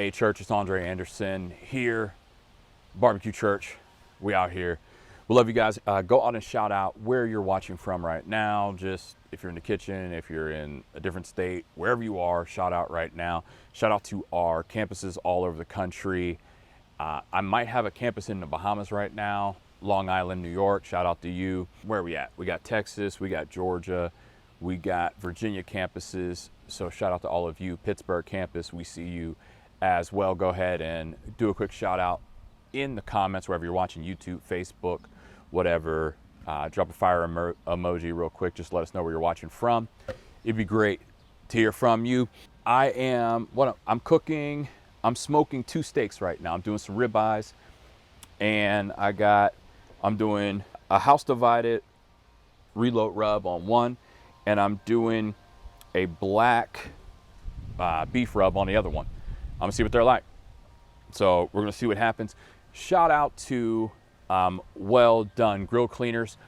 Hey church, it's Andre Anderson here, Barbecue Church. We out here. We love you guys. Go on and shout out where you're watching from right now. Just if you're in the kitchen, if you're in a different state, wherever you are, shout out right now. Shout out to our campuses all over the country. I might have a campus in the Bahamas right now, Long Island, New York. Shout out to you. Where are we at? We got Texas, we got Georgia, we got Virginia campuses. So shout out to all of you. Pittsburgh campus, we see you as well. Go ahead and do a quick shout out in the comments wherever you're watching, YouTube, Facebook, whatever. Drop a fire emoji real quick. Just let us know where you're watching from. It'd be great to hear from you. I'm cooking. I'm smoking 2 steaks right now. I'm doing some ribeyes, and I'm doing a house divided reload rub on one, and I'm doing a black beef rub on the other one. I'm gonna see what they're like. So we're gonna see what happens. Shout out to Well Done Grill Cleaners.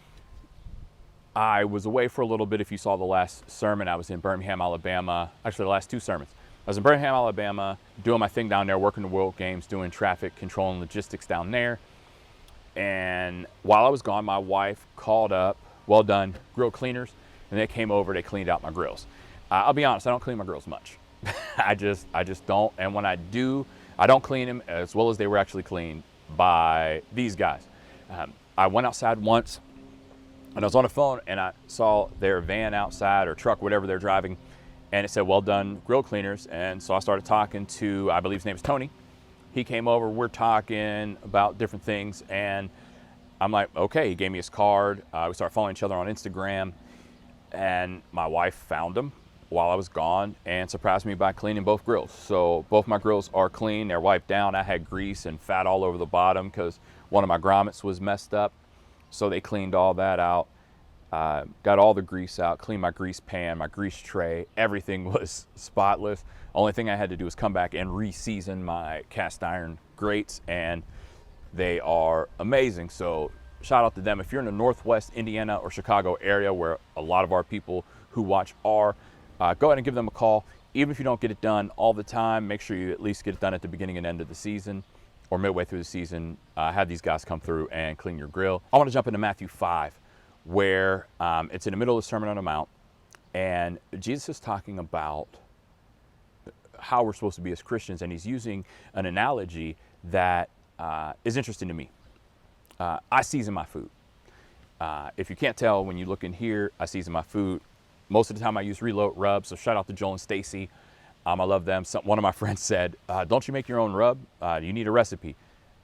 I was away for a little bit. If you saw the last sermon, I was in Birmingham, Alabama. Actually, the last 2 sermons. I was in Birmingham, Alabama, doing my thing down there, working the World Games, doing traffic control and logistics down there. And while I was gone, my wife called up Well Done Grill Cleaners, and they came over, they cleaned out my grills. I'll be honest, I don't clean my grills much. I just don't. And when I do, I don't clean them as well as they were actually cleaned by these guys. I went outside once, and I was on the phone, and I saw their van outside, or truck, whatever they're driving, and it said Well Done Grill Cleaners. And so I started talking to, I believe his name is Tony. He came over, we're talking about different things, and I'm like, okay. He gave me his card. We started following each other on Instagram, and my wife found him while I was gone and surprised me by cleaning both grills. So both my grills are clean. They're wiped down. I had grease and fat all over the bottom because one of my grommets was messed up. So they cleaned all that out, got all the grease out, cleaned my grease pan, my grease tray. Everything was spotless. Only thing I had to do was come back and re-season my cast iron grates, and they are amazing. So shout out to them. If you're in the Northwest Indiana or Chicago area, where a lot of our people who watch are, go ahead and give them a call. Even if you don't get it done all the time, make sure you at least get it done at the beginning and end of the season, or midway through the season. Have these guys come through and clean your grill. I want to jump into Matthew 5, where it's in the middle of the Sermon on the Mount, and Jesus is talking about how we're supposed to be as Christians, and he's using an analogy that is interesting to me. I season my food. If you can't tell when you look in here, I season my food. Most of the time I use Reload Rub, so shout out to Joel and Stacy. I love them. One of my friends said, don't you make your own rub? Do you need a recipe?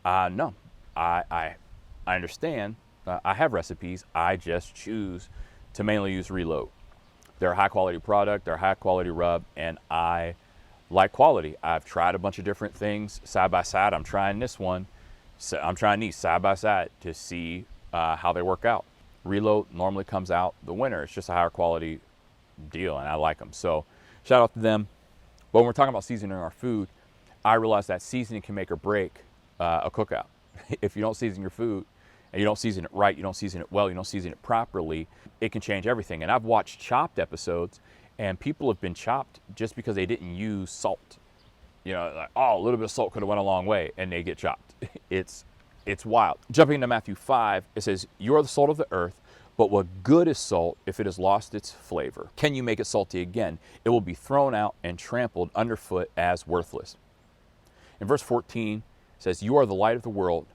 No, I understand. I have recipes. I just choose to mainly use Reload. They're a high quality product, they're a high quality rub, and I like quality. I've tried a bunch of different things side by side. I'm trying this one. So I'm trying these side by side to see how they work out. Reload normally comes out the winner. It's just a higher quality deal, and I like them. So shout out to them. But when we're talking about seasoning our food, I realize that seasoning can make or break a cookout. If you don't season your food, and you don't season it right, you don't season it well, you don't season it properly, it can change everything. And I've watched Chopped episodes, and people have been chopped just because they didn't use salt. You know, like, oh, a little bit of salt could have went a long way, and they get chopped. It's wild. Jumping into Matthew 5, it says, you are the salt of the earth, but what good is salt if it has lost its flavor? Can you make it salty again? It will be thrown out and trampled underfoot as worthless. In verse 14, it says, you are the light of the world,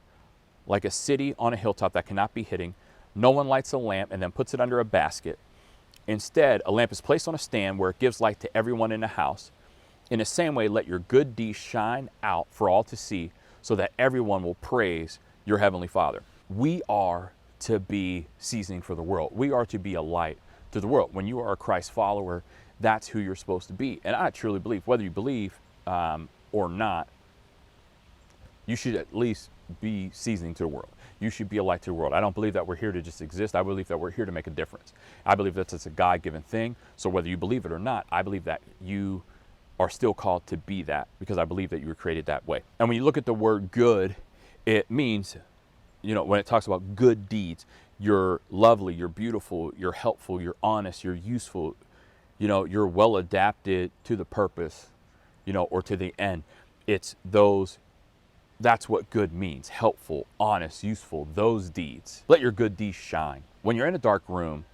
like a city on a hilltop that cannot be hidden. No one lights a lamp and then puts it under a basket. Instead, a lamp is placed on a stand where it gives light to everyone in the house. In the same way, let your good deeds shine out for all to see, so that everyone will praise your heavenly Father. We are to be seasoning for the world. We are to be a light to the world. When you are a Christ follower, that's who you're supposed to be. And I truly believe, whether you believe or not, you should at least be seasoning to the world. You should be a light to the world. I don't believe that we're here to just exist. I believe that we're here to make a difference. I believe that it's a God-given thing. So whether you believe it or not, I believe that you are still called to be that, because I believe that you were created that way. And when you look at the word good, it means, you know, when it talks about good deeds, you're lovely, you're beautiful, you're helpful, you're honest, you're useful, you know, you're well adapted to the purpose, you know, or to the end. It's those, that's what good means. Helpful, honest, useful, those deeds. Let your good deeds shine. When you're in a dark room,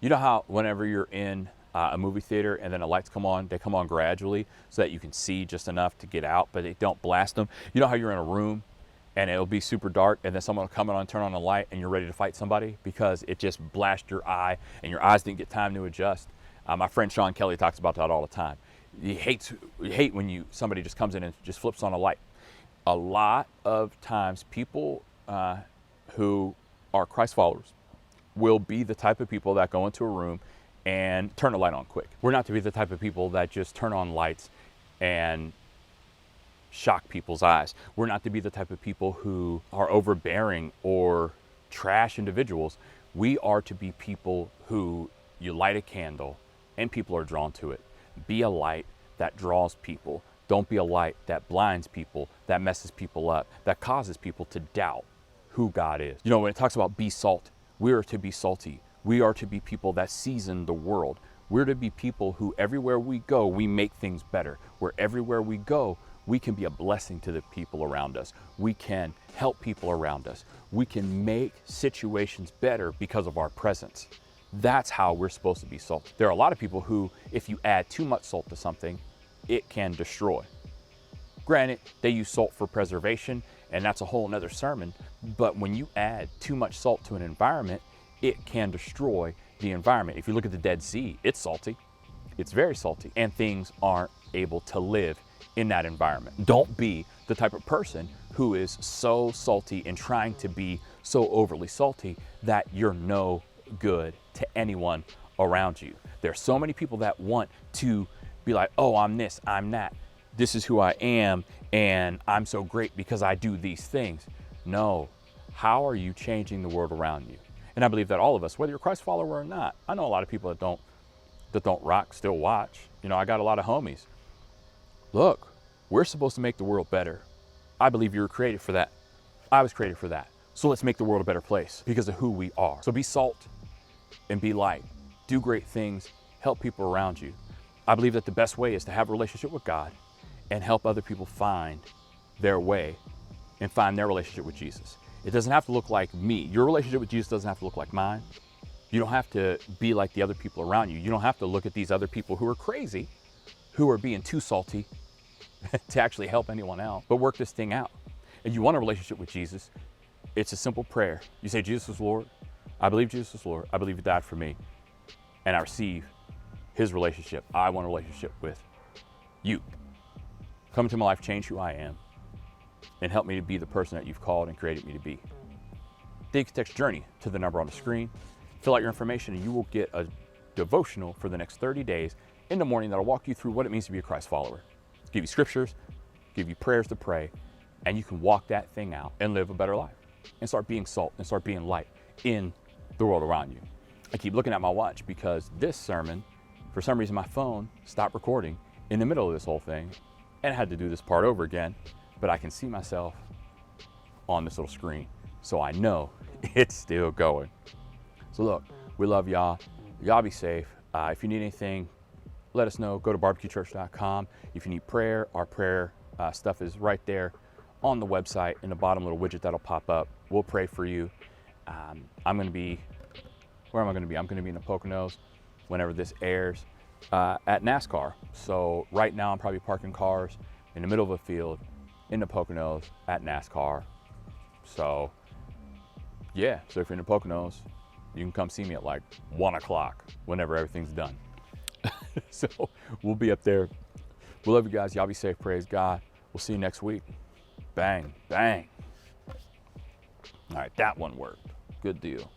you know how whenever you're in a movie theater and then the lights come on, they come on gradually so that you can see just enough to get out, but they don't blast them. You know how you're in a room and it'll be super dark and then someone will come on and turn on a light and you're ready to fight somebody because it just blasted your eye and your eyes didn't get time to adjust. My friend Sean Kelly talks about that all the time. You hate when somebody just comes in and just flips on a light. A lot of times people who are Christ followers will be the type of people that go into a room and turn the light on quick. We're not to be the type of people that just turn on lights and shock people's eyes. We're not to be the type of people who are overbearing or trash individuals. We are to be people who you light a candle and people are drawn to it. Be a light that draws people. Don't be a light that blinds people, that messes people up, that causes people to doubt who God is. You know, when it talks about be salt, we are to be salty. We are to be people that season the world. We're to be people who everywhere we go, we make things better. Where everywhere we go, we can be a blessing to the people around us. We can help people around us. We can make situations better because of our presence. That's how we're supposed to be salt. There are a lot of people who, if you add too much salt to something, it can destroy. Granted, they use salt for preservation, and that's a whole nother sermon, but when you add too much salt to an environment, it can destroy the environment. If you look at the Dead Sea, it's salty. It's very salty, and things aren't able to live in that environment. Don't be the type of person who is so salty and trying to be so overly salty that you're no good to anyone around you. There are so many people that want to be like, oh, I'm this, I'm that. This is who I am, and I'm so great because I do these things. No, how are you changing the world around you? And I believe that all of us, whether you're a Christ follower or not, I know a lot of people that don't rock still watch. You know, I got a lot of homies. Look, we're supposed to make the world better. I believe you were created for that. I was created for that. So let's make the world a better place because of who we are. So be salt and be light. Do great things. Help people around you. I believe that the best way is to have a relationship with God and help other people find their way and find their relationship with Jesus. It doesn't have to look like me. Your relationship with Jesus doesn't have to look like mine. You don't have to be like the other people around you. You don't have to look at these other people who are crazy, who are being too salty to actually help anyone else, but work this thing out. And you want a relationship with Jesus, it's a simple prayer. You say, Jesus is Lord. I believe Jesus is Lord. I believe he died for me. And I receive his relationship. I want a relationship with you. Come into my life, change who I am, and help me to be the person that you've called and created me to be. Then you can text Journey to the number on the screen. Fill out your information and you will get a devotional for the next 30 days in the morning that'll walk you through what it means to be a Christ follower. Give you scriptures, give you prayers to pray, and you can walk that thing out and live a better life and start being salt and start being light in the world around you. I keep looking at my watch because this sermon, for some reason my phone stopped recording in the middle of this whole thing and I had to do this part over again, but I can see myself on this little screen, so I know it's still going. So look, we love y'all. Y'all be safe. If you need anything, let us know. Go to barbecuechurch.com. If you need prayer, our prayer stuff is right there on the website in the bottom little widget that'll pop up. We'll pray for you. I'm going to be, where am I going to be? I'm going to be in the Poconos whenever this airs at NASCAR. So right now I'm probably parking cars in the middle of a field in the Poconos at NASCAR. So yeah, so if you're in the Poconos, you can come see me at like 1 o'clock whenever everything's done. So we'll be up there. We love you guys. Y'all be safe. Praise God. We'll see you next week. Bang, bang. All right, that one worked. Good deal.